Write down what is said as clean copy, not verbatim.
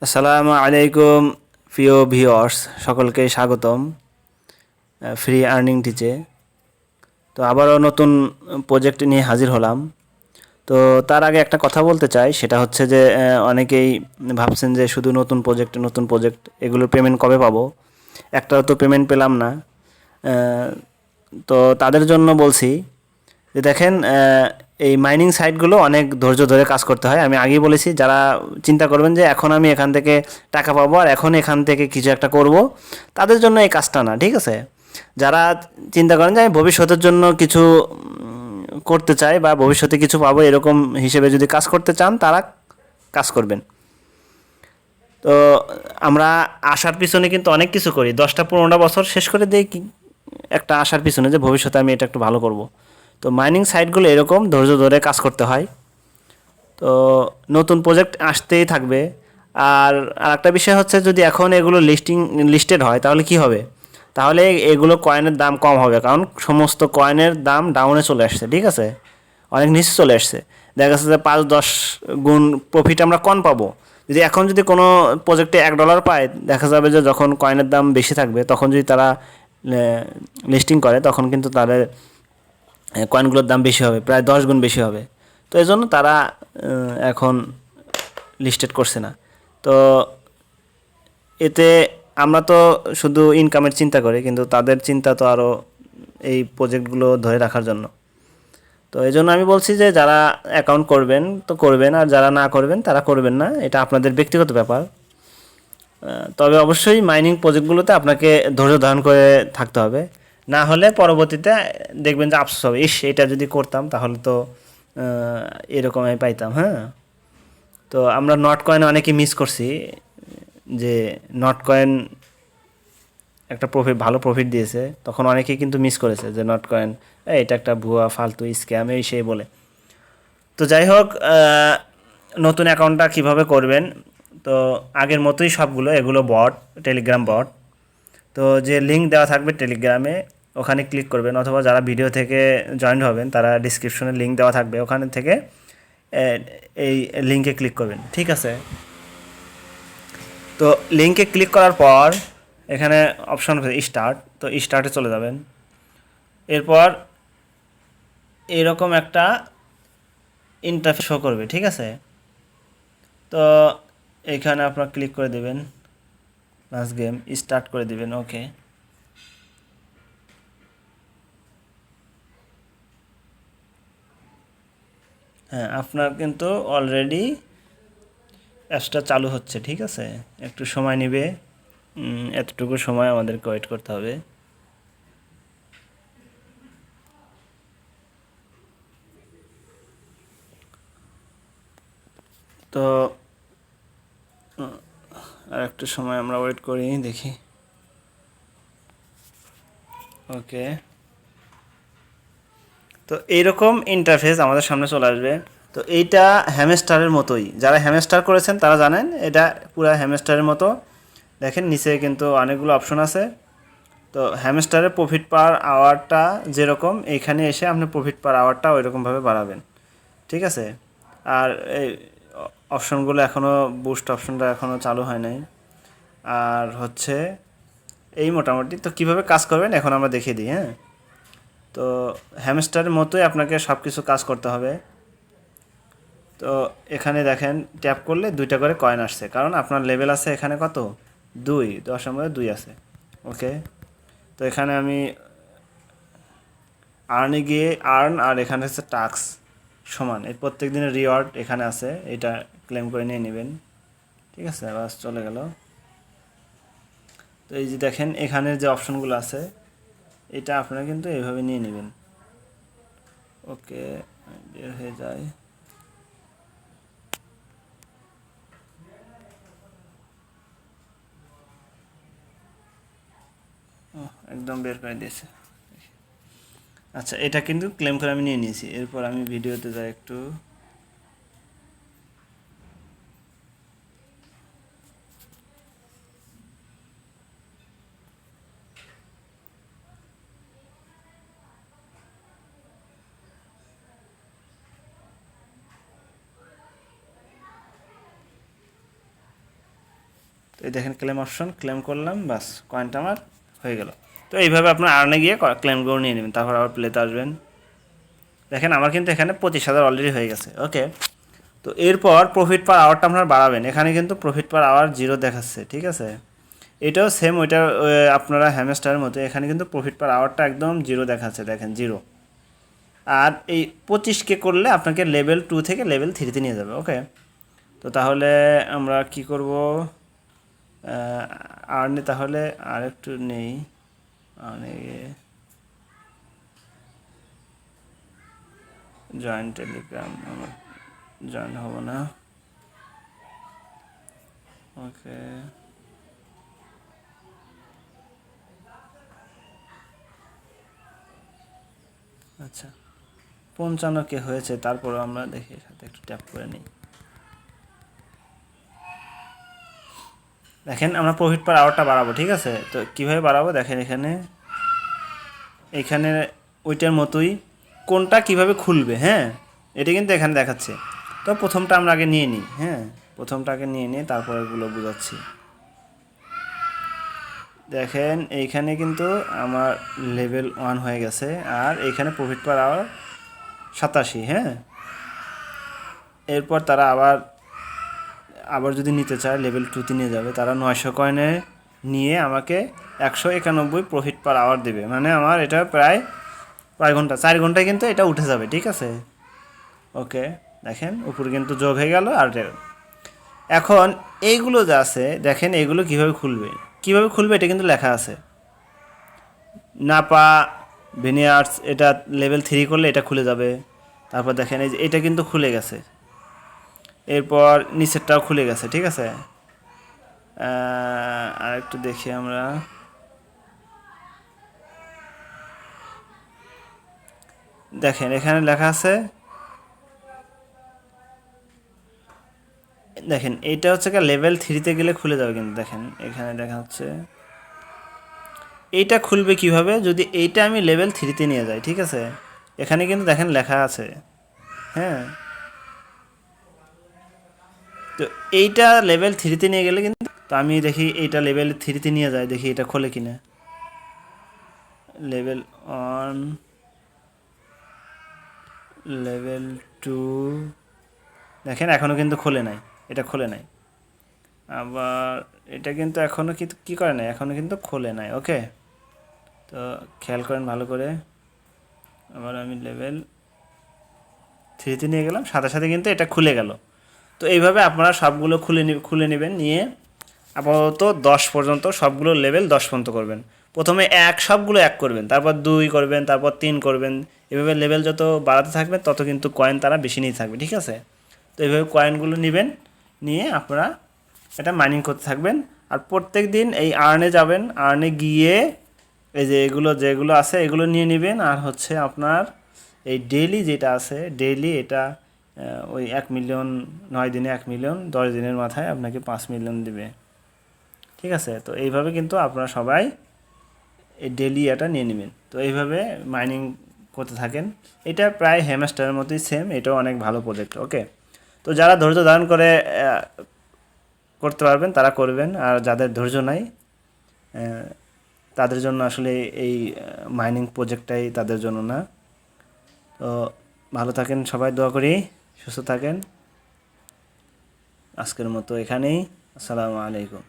আসসালামু আলাইকুম প্রিয় ভিউয়ার্স, সকলকে স্বাগতম ফ্রি আর্নিং টিচে। তো আবারও নতুন প্রজেক্ট নিয়ে হাজির হলাম। তো তার আগে একটা কথা বলতে চাই, সেটা হচ্ছে যে অনেকেই ভাবছেন যে শুধু নতুন প্রজেক্ট এগুলোর পেমেন্ট কবে পাবো, একটাও তো পেমেন্ট পেলাম না। তো তাদের জন্য বলছি যে দেখেন, এই মাইনিং সাইটগুলো অনেক ধৈর্য ধরে কাজ করতে হয়। আমি আগেই বলেছি, যারা চিন্তা করবেন যে এখন আমি এখান থেকে টাকা পাবো আর এখন এখান থেকে কিছু একটা করব, তাদের জন্য এই কাজটা না, ঠিক আছে? যারা চিন্তা করেন যে আমি ভবিষ্যতের জন্য কিছু করতে চাই বা ভবিষ্যতে কিছু পাবো এরকম হিসেবে যদি কাজ করতে চান, তারা কাজ করবেন। তো আমরা আশার পিছনে কিন্তু অনেক কিছু করি, 10টা 15টা বছর শেষ করে দিই একটা আশার পিছনে যে ভবিষ্যতে আমি এটা একটু ভালো করব। তো মাইনিং সাইটগুলো এরকম ধৈর্য ধরে কাজ করতে হয়। তো নতুন প্রজেক্ট আসতেই থাকবে। আর আরেকটা বিষয় হচ্ছে, যদি এখন এগুলো লিস্টেড হয় তাহলে কি হবে? তাহলে এগুলো কয়েনের দাম কম হবে, কারণ সমস্ত কয়েনের দাম ডাউনে চলে আসছে, ঠিক আছে? অনেক নিচে চলে আসছে। দেখা যাচ্ছে যে 5-10 গুণ প্রফিট আমরা কম পাবো। যদি কোনো প্রজেক্টে $1 পায়, দেখা যাবে যে যখন কয়েনের দাম বেশি থাকবে, তখন যদি তারা লিস্টিং করে, তখন কিন্তু তাদের কয়েনগুলোর দাম বেশি হবে, প্রায় 10 গুণ বেশি হবে। তো এই জন্য তারা এখন লিস্টেড করছে না। তো এতে আমরা তো শুধু ইনকামের চিন্তা করি, কিন্তু তাদের চিন্তা তো আরও এই প্রজেক্টগুলো ধরে রাখার জন্য। তো এই জন্য আমি বলছি যে যারা অ্যাকাউন্ট করবেন তো করবেন, আর যারা না করবেন তারা করবেন না, এটা আপনাদের ব্যক্তিগত ব্যাপার। তবে অবশ্যই মাইনিং প্রজেক্টগুলোতে আপনাকে ধৈর্য ধারণ করে থাকতে হবে, না হলে পরবর্তীতে দেখবেন যে আফসোস হবে, এটা যদি করতাম তাহলে তো এরকম আমি পাইতাম। হ্যাঁ, তো আমরা নট কয়েন অনেকে মিস করছি, যে নট কয়েন একটা ভালো প্রফিট দিয়েছে, তখন অনেকেই কিন্তু মিস করেছে যে নট কয়েন এটা একটা ভুয়া ফালতু স্ক্যাম এই সেই বলে। তো যাই হোক, নতুন অ্যাকাউন্টটা কিভাবে করবেন? তো আগের মতোই সবগুলো, এগুলো বট, টেলিগ্রাম বট। তো যে লিঙ্ক দেওয়া থাকবে টেলিগ্রামে, ওখানে ক্লিক করবেন, অথবা যারা ভিডিও থেকে জয়েন হবেন তারা ডিসক্রিপশনে লিঙ্ক দেওয়া থাকবে, ওখানে থেকে এই লিঙ্কে ক্লিক করবেন, ঠিক আছে? তো লিঙ্কে ক্লিক করার পর এখানে অপশন স্টার্ট, তো স্টার্টে চলে যাবেন। এরপর এরকম একটা ইন্টারফেস শো করবে, ঠিক আছে? তো এখানে আপনারা ক্লিক করে দেবেন, লাস্ট গেম স্টার্ট করে দিবেন, ওকে। হ্যাঁ, আপনার কিন্তু অলরেডি অ্যাপসটা চালু হচ্ছে, ঠিক আছে? একটু সময় নেবে, এতটুকু সময় আমাদেরকে ওয়েট করতে হবে। তো আর একটু সময় আমরা ওয়েট করি, দেখি। ওকে, তো এইরকম ইন্টারফেস আমাদের সামনে চলে আসবে। তো এইটা হ্যামস্টারের মতোই, যারা হ্যামস্টার করেছেন তারা জানেন এটা পুরো হ্যামস্টারের মতো। দেখেন নিচে কিন্তু অনেকগুলো অপশন আছে। তো হ্যামস্টারের প্রফিট পার আওয়ারটা যেরকম, এইখানে এসে আপনি প্রফিট পার আওয়ারটা ওইরকমভাবে বাড়াবেন, ঠিক আছে? আর এই অপশনগুলো এখনও, বুস্ট অপশনটা এখনও চালু হয় নাই। আর হচ্ছে এই মোটামুটি। তো কীভাবে কাজ করবেন এখন আমরা দেখিয়ে দিই। হ্যাঁ, তো হ্যামস্টারের মতোই আপনাকে সব কিছু কাজ করতে হবে। তো এখানে দেখেন, ট্যাপ করলে 2টা করে কয়েন আসছে, কারণ আপনার লেভেল আছে এখানে কত, 2, 10-এর মধ্যে 2 আছে, ওকে। তো এখানে আমি আর্নে গিয়ে আর্ন, আর এখানে হচ্ছে টাস্ক সমান, এই প্রত্যেক দিনের রিওয়ার্ড এখানে আছে, এটা ক্লেম করে নিয়ে নেবেন, ঠিক আছে? বাস চলে গেল। তো এই যে দেখেন এখানের যে অপশনগুলো আছে, এটা আপনারা কিন্তু এইভাবে নিয়ে নেবেন, ওকে। বের হয়ে যায়, একদম বের করে দিয়েছে। আচ্ছা, এটা কিন্তু ক্লেম করে আমি নিয়ে নিয়েছি। এরপর আমি ভিডিওতে যাই একটু। তো এই দেখেন ক্লেম অপশন, ক্লেম করলাম, বাস কয়েনটা আমার হয়ে গেল। তো এইভাবে আপনার আর্নে গিয়ে ক্লেমগুলো নিয়ে নেবেন, তারপর আবার প্লেতে আসবেন। দেখেন আমার কিন্তু এখানে 25,000 অলরেডি হয়ে গেছে। ওকে, তো এরপর প্রফিট পার আওয়ারটা আপনার বাড়াবেন। এখানে কিন্তু প্রফিট পার আওয়ার 0 দেখাচ্ছে, ঠিক আছে। এটাও সেম ওইটা আপনারা হ্যামস্টারের মতো এখানে কিন্তু প্রফিট পার আওয়ারটা একদম 0 দেখাচ্ছে, দেখেন 0। আর এই 25K করলে আপনাকে লেভেল 2 থেকে লেভেল 3-তে নিয়ে যাবে। ওকে, তো তাহলে আমরা কি করব, আর্নে তাহলে আর একটু নেই, আর্নে জয়েন টেলিগ্রাম, আমার জয়েন হব না। ওকে, আচ্ছা 55K হয়েছে, তারপরে আমরা দেখি সাথে একটু ট্যাপ করে নিই। দেখেন আমরা প্রফিট পার আওয়ারটা বাড়াবো, ঠিক আছে। তো কীভাবে বাড়াবো দেখেন, এখানে ওইটার মতোই কোনটা কিভাবে খুলবে, হ্যাঁ এটা কিন্তু এখানে দেখাচ্ছে। তো প্রথমটা আমরা আগে নিয়ে নিই, হ্যাঁ প্রথমটা আগে নিয়ে নিই, তারপর এগুলো বুঝাচ্ছি। দেখেন এইখানে কিন্তু আমার লেভেল 1 হয়ে গেছে, আর এইখানে প্রফিট পার আওয়ার 87, হ্যাঁ। এরপর তারা আবার যদি নিতে চায় লেভেল 2-তে নিয়ে যাবে, তারা 900 কয়েনে নিয়ে আমাকে 191 প্রফিট পার আওয়ার দেবে। মানে আমার এটা প্রায় 4 ঘন্টায় কিন্তু এটা উঠে যাবে, ঠিক আছে। ওকে, দেখেন উপরে কিন্তু যোগ হয়ে গেল। আর এখন এইগুলো যা আছে দেখেন, এইগুলো কীভাবে খুলবে এটা কিন্তু লেখা আছে। নাপা ভিনিয়ার্স, এটা লেভেল 3 করলে এটা খুলে যাবে। তারপর দেখেন এই যে এটা কিন্তু খুলে গেছে, এরপর নিচেরটাও খুলে গেছে, ঠিক আছে। আর একটু দেখি আমরা, দেখেন এখানে লেখা আছে, দেখেন এইটা হচ্ছে কি লেভেল 3-তে গেলে খুলে যাবে, কিন্তু দেখেন এখানে দেখা হচ্ছে এইটা খুলবে কিভাবে, যদি এইটা আমি লেভেল 3-তে নিয়ে যাই, ঠিক আছে। এখানে কিন্তু দেখেন লেখা আছে, হ্যাঁ। তো এইটা লেভেল 3-তে নিয়ে গেলে কিন্তু, তো আমি দেখি এইটা লেভেল 3-তে নিয়ে যায়, দেখি এটা খোলে কিনা। লেভেল 1, লেভেল 2, দেখেন এখনও কিন্তু খোলে নাই, এটা খোলে নাই। আবার এটা কিন্তু এখনও কি করে নাই, এখনও কিন্তু খোলে নাই। ওকে, তো খেয়াল করেন ভালো করে। আবার আমি লেভেল 3-তে নিয়ে গেলাম, সাথে সাথে কিন্তু এটা খুলে গেল। তো এইভাবে আপনারা সবগুলো খুলে নেবেন, নিয়ে আপাতত 10 পর্যন্ত সবগুলো লেভেল 10 পর্যন্ত করবেন। প্রথমে সবগুলো 1 করবেন, তারপর 2 করবেন, তারপর 3 করবেন। এভাবে লেভেল যত বাড়াতে থাকবেন তত কিন্তু কয়েন তারা বেশি নিয়ে থাকবে, ঠিক আছে। তো এইভাবে কয়েনগুলো নেবেন, নিয়ে আপনারা এটা মাইনিং করতে থাকবেন। আর প্রত্যেক দিন এই আর্নে যাবেন, আর্নে গিয়ে এই যে যেগুলো আছে এগুলো নিয়ে নেবেন। আর হচ্ছে আপনার এই ডেইলি যেটা আছে, ডেইলি এটা ওই 1 মিলিয়ন, 9 দিনে 1 মিলিয়ন, 10 দিনের মাথায় আপনাকে 5 মিলিয়ন দেবে, ঠিক আছে। তো এইভাবে কিন্তু আপনারা সবাই এই ডেইলি এটা নিয়ে নেবেন। তো এইভাবে মাইনিং করতে থাকেন। এটা প্রায় হ্যামস্টারের মতোই সেম, এটাও অনেক ভালো প্রজেক্ট। ওকে, তো যারা ধৈর্য ধারণ করে করতে পারবেন তারা করবেন, আর যাদের ধৈর্য নাই তাদের জন্য আসলে এই মাইনিং প্রজেক্টটাই তাদের জন্য না। তো ভালো থাকেন সবাই, দোয়া করি সুস্থ থাকেন। আজকের মতো এখানেই, আসসালামু আলাইকুম।